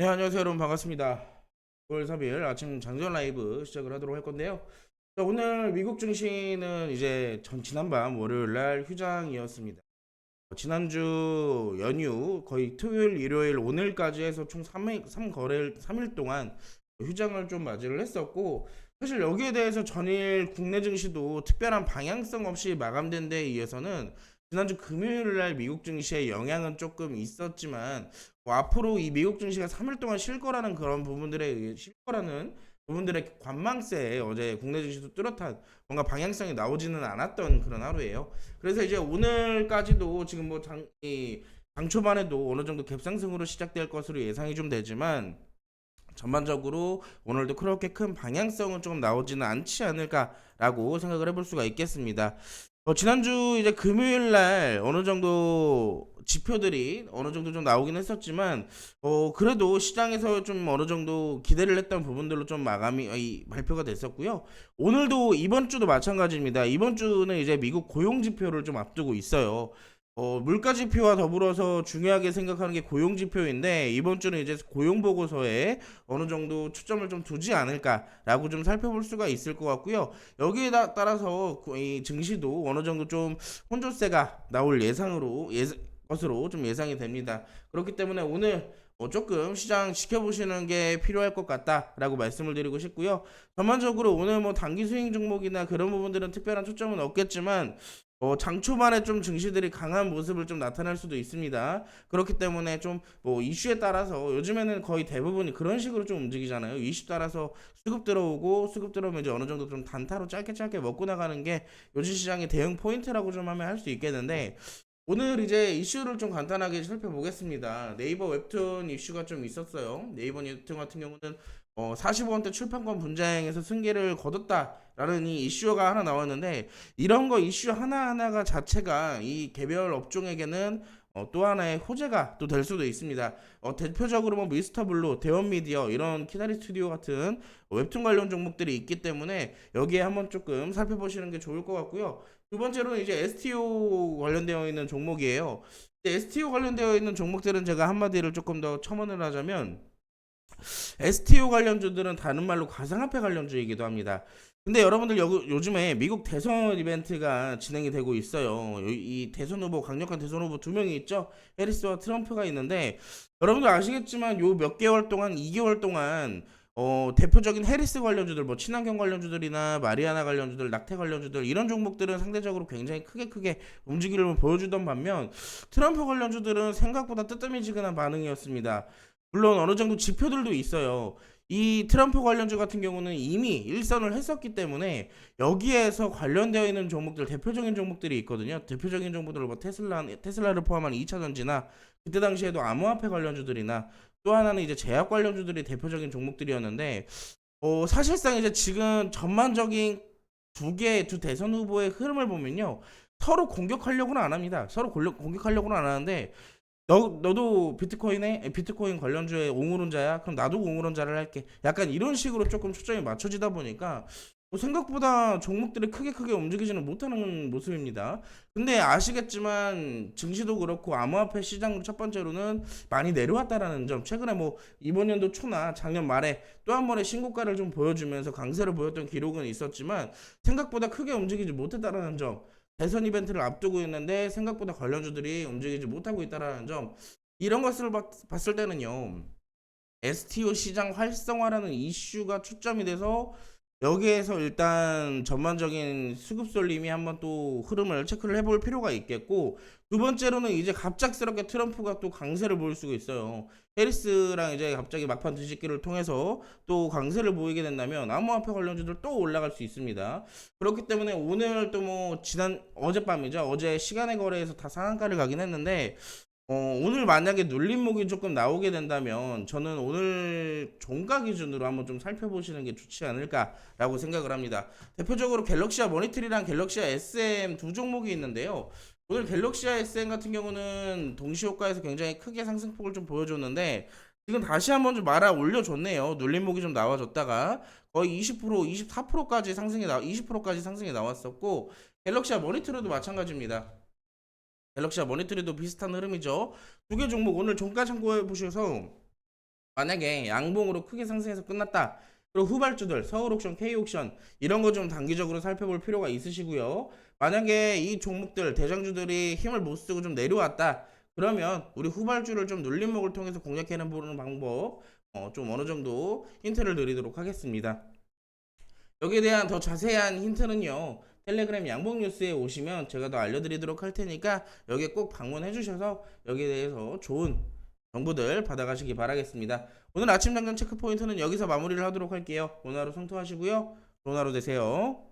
네, 안녕하세요, 여러분. 반갑습니다. 9월 3일 아침 장전 라이브 시작을 하도록 할 건데요. 자, 오늘 미국 증시는 이제 지난밤 월요일 날 휴장이었습니다. 지난주 연휴 거의 토요일, 일요일, 오늘까지 해서 총 3일 동안 휴장을 좀 맞이를 했었고, 사실 여기에 대해서 전일 국내 증시도 특별한 방향성 없이 마감된 데에 의해서는 지난주 금요일 날 미국 증시에 영향은 조금 있었지만, 뭐 앞으로 이 미국 증시가 3일 동안 쉴 거라는 그런 부분들에 쉴 거라는 부분들의 관망세에 어제 국내 증시도 뚜렷한 뭔가 방향성이 나오지는 않았던 그런 하루예요. 그래서 이제 오늘까지도 지금 뭐 장 초반에도 어느 정도 갭상승으로 시작될 것으로 예상이 좀 되지만, 전반적으로 오늘도 그렇게 큰 방향성은 조금 나오지는 않지 않을까라고 생각을 해볼 수가 있겠습니다. 지난주 이제 금요일 날 어느 정도 지표들이 어느 정도 좀 나오긴 했었지만, 그래도 시장에서 좀 어느 정도 기대를 했던 부분들로 좀 발표가 됐었고요. 오늘도 이번 주도 마찬가지입니다. 이번 주는 이제 미국 고용 지표를 좀 앞두고 있어요. 물가 지표와 더불어서 중요하게 생각하는 게 고용 지표인데, 이번 주는 이제 고용 보고서에 어느 정도 초점을 좀 두지 않을까라고 좀 살펴볼 수가 있을 것 같고요. 여기에 따라서 이 증시도 어느 정도 좀 혼조세가 나올 것으로 좀 예상이 됩니다. 그렇기 때문에 오늘 조금 시장 지켜보시는 게 필요할 것 같다라고 말씀을 드리고 싶고요. 전반적으로 오늘 뭐 단기 스윙 종목이나 그런 부분들은 특별한 초점은 없겠지만, 장 초반에 좀 증시들이 강한 모습을 좀 나타날 수도 있습니다. 그렇기 때문에 좀 뭐 이슈에 따라서 요즘에는 거의 대부분이 그런 식으로 좀 움직이잖아요. 이슈 따라서 수급 들어오고, 수급 들어오면 이제 어느 정도 좀 단타로 짧게 짧게 먹고 나가는 게 요즘 시장의 대응 포인트라고 좀 하면 할 수 있겠는데, 오늘 이제 이슈를 좀 간단하게 살펴보겠습니다. 네이버 웹툰 이슈가 좀 있었어요. 네이버 웹툰 같은 경우는 45원대 출판권 분쟁에서 승계를 거뒀다라는 이 이슈가 하나 나왔는데, 이런 거 이슈 하나하나가 자체가 이 개별 업종에게는 또 하나의 호재가 또 될 수도 있습니다. 대표적으로 뭐 미스터블루, 대원미디어 이런 키다리 스튜디오 같은 웹툰 관련 종목들이 있기 때문에 여기에 한번 조금 살펴보시는 게 좋을 것 같고요. 두 번째로는 이제 STO 관련되어 있는 종목이에요. STO 관련되어 있는 종목들은 제가 한마디를 조금 더 첨언을 하자면, STO 관련주들은 다른 말로 가상화폐 관련주이기도 합니다. 근데 여러분들 요즘에 미국 대선 이벤트가 진행이 되고 있어요. 이 대선 후보, 강력한 대선 후보 두 명이 있죠. 해리스와 트럼프가 있는데, 여러분들 아시겠지만 요 몇 개월 동안, 2개월 동안 대표적인 해리스 관련주들, 뭐 친환경 관련주들이나 마리아나 관련주들, 낙태 관련주들 이런 종목들은 상대적으로 굉장히 크게 움직임을 보여주던 반면, 트럼프 관련주들은 생각보다 뜨뜻미지근한 반응이었습니다. 물론 어느 정도 지표들도 있어요. 이 트럼프 관련주 같은 경우는 이미 일선을 했었기 때문에 여기에서 관련되어 있는 종목들, 대표적인 종목들이 있거든요. 대표적인 종목들, 뭐 테슬라를 포함한 2차 전지나 그때 당시에도 암호화폐 관련주들이나 또 하나는 이제 제약 관련주들이 대표적인 종목들이었는데, 사실상 이제 지금 전반적인 두 대선 후보의 흐름을 보면요, 서로 공격하려고는 안 합니다. 서로 공격하려고는 안 하는데, 너도 비트코인 관련주에 옹호론자야? 그럼 나도 옹호론자를 할게. 약간 이런 식으로 조금 초점이 맞춰지다 보니까 생각보다 종목들이 크게 움직이지는 못하는 모습입니다. 근데 아시겠지만 증시도 그렇고 암호화폐 시장 첫 번째로는 많이 내려왔다라는 점, 최근에 뭐 이번 연도 초나 작년 말에 또 한 번의 신고가를 좀 보여주면서 강세를 보였던 기록은 있었지만, 생각보다 크게 움직이지 못했다라는 점, 대선 이벤트를 앞두고 있는데 생각보다 관련주들이 움직이지 못하고 있다라는 점, 이런 것을 봤을 때는요, STO 시장 활성화라는 이슈가 초점이 돼서 여기에서 일단 전반적인 수급 쏠림이 한번 또 흐름을 체크를 해볼 필요가 있겠고, 두 번째로는 이제 갑작스럽게 트럼프가 또 강세를 보일 수가 있어요. 해리스랑 이제 갑자기 막판 뒤집기를 통해서 또 강세를 보이게 된다면 암호화폐 관련주들 또 올라갈 수 있습니다. 그렇기 때문에 오늘 또 뭐 어젯밤이죠. 어제 시간의 거래에서 다 상한가를 가긴 했는데, 오늘 만약에 눌림목이 조금 나오게 된다면 저는 오늘 종가 기준으로 한번 좀 살펴보시는 게 좋지 않을까라고 생각을 합니다. 대표적으로 갤럭시아 머니터리랑 갤럭시아 SM 두 종목이 있는데요. 오늘 갤럭시아 SM 같은 경우는 동시효과에서 굉장히 크게 상승폭을 좀 보여줬는데, 지금 다시 한번 좀 말아 올려줬네요. 눌림목이 좀 나와줬다가 거의 20%, 24%까지 20%까지 상승이 나왔었고, 갤럭시아 머니터리도 마찬가지입니다. 갤럭시와 머니터리도 비슷한 흐름이죠. 두 개 종목 오늘 종가 참고해 보셔서 만약에 양봉으로 크게 상승해서 끝났다. 그리고 후발주들 서울옥션, K옥션 이런 거 좀 단기적으로 살펴볼 필요가 있으시고요. 만약에 이 종목들 대장주들이 힘을 못 쓰고 좀 내려왔다. 그러면 우리 후발주를 좀 눌림목을 통해서 공략해 보는 방법 좀 어느 정도 힌트를 드리도록 하겠습니다. 여기에 대한 더 자세한 힌트는요. 텔레그램 양봉 뉴스에 오시면 제가 더 알려드리도록 할 테니까 여기에 꼭 방문해 주셔서 여기에 대해서 좋은 정보들 받아가시기 바라겠습니다. 오늘 아침 장전 체크 포인트는 여기서 마무리를 하도록 할게요. 오늘 하루 성투하시고요. 좋은 하루 되세요.